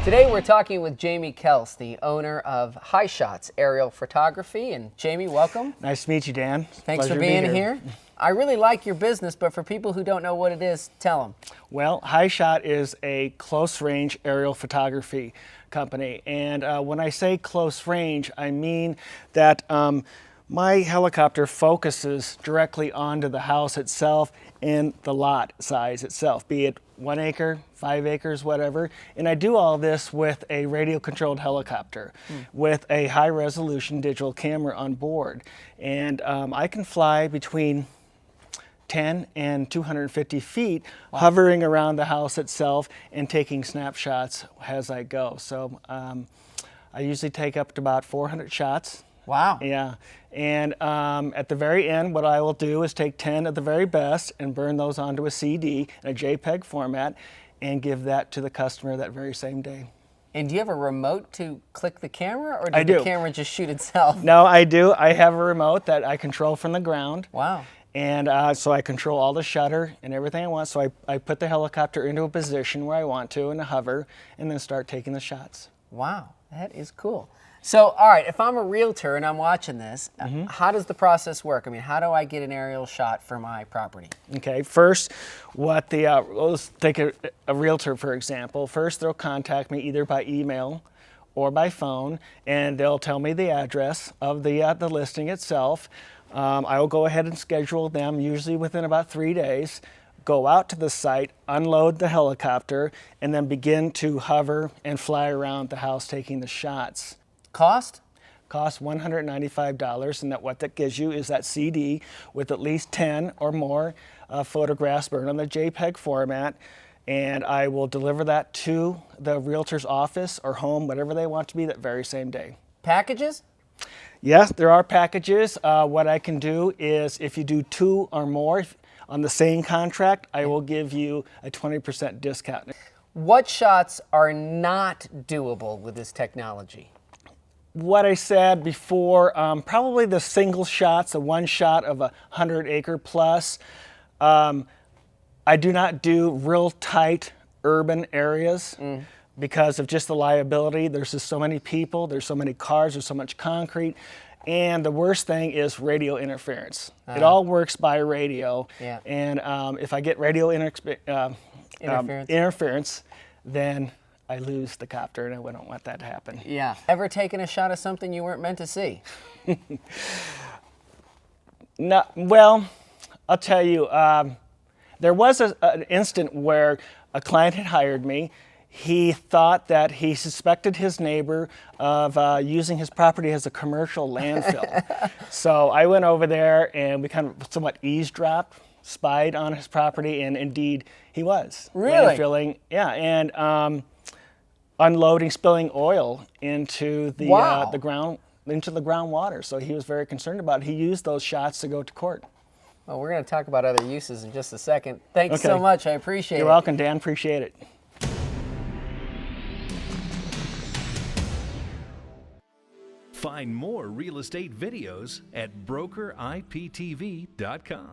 Today we're talking with Jaime Kelce, the owner of High Shots Aerial Photography. And Jamie, welcome. Nice to meet you, Dan. Thanks for being here. I really like your business, but for people who don't know what it is, tell them. Well, High Shot is a close-range aerial photography company. And when I say close range, I mean that my helicopter focuses directly onto the house itself and the lot size itself, be it 1 acre, 5 acres, whatever. And I do all this with a radio-controlled helicopter with a high-resolution digital camera on board. And I can fly between 10 and 250 feet, hovering around the house itself and taking snapshots as I go. So I usually take up to about 400 shots. Wow. Yeah. And at the very end, what I will do is take 10 of the very best and burn those onto a CD in a JPEG format and give that to the customer that very same day. And do you have a remote to click the camera, or does do. the camera just shoot itself? No, I do. I have a remote that I control from the ground. Wow. And so I control all the shutter and everything I want. So I put the helicopter into a position where I want to and hover and then start taking the shots. Wow, that is cool. So, all right, if I'm a realtor and I'm watching this, how does the process work? I mean, how do I get an aerial shot for my property? Okay, first, let's take a realtor, for example. First, they'll contact me either by email or by phone, and they'll tell me the address of the listing itself. I will go ahead and schedule them, usually within about 3 days, go out to the site, unload the helicopter, and then begin to hover and fly around the house taking the shots. Cost? Costs $195, and what that gives you is that CD with at least 10 or more photographs burned on the JPEG format, and I will deliver that to the realtor's office or home, whatever they want to be, that very same day. Packages? Yes, there are packages. What I can do is if you do 2 or more on the same contract, I will give you a 20% discount. What shots are not doable with this technology? What I said before, probably the single shots, the one shot of 100 acre plus. I do not do real tight urban areas because of just the liability. There's just so many people, there's so many cars, there's so much concrete. And the worst thing is radio interference. It all works by radio. Yeah. And if I get radio interference, then I lose the copter, and I don't want that to happen. Yeah. Ever taken a shot of something you weren't meant to see? No. Well, I'll tell you, there was an instant where a client had hired me. He thought that he suspected his neighbor of using his property as a commercial landfill. So I went over there, and we kind of somewhat eavesdropped, spied on his property, and indeed he was. Really? Landfilling, yeah, and unloading, spilling oil into the ground, into the groundwater. So he was very concerned about it. He used those shots to go to court. Well, we're going to talk about other uses in just a second. Thanks so much. I appreciate it. You're welcome, Dan. Appreciate it. Find more real estate videos at brokeriptv.com.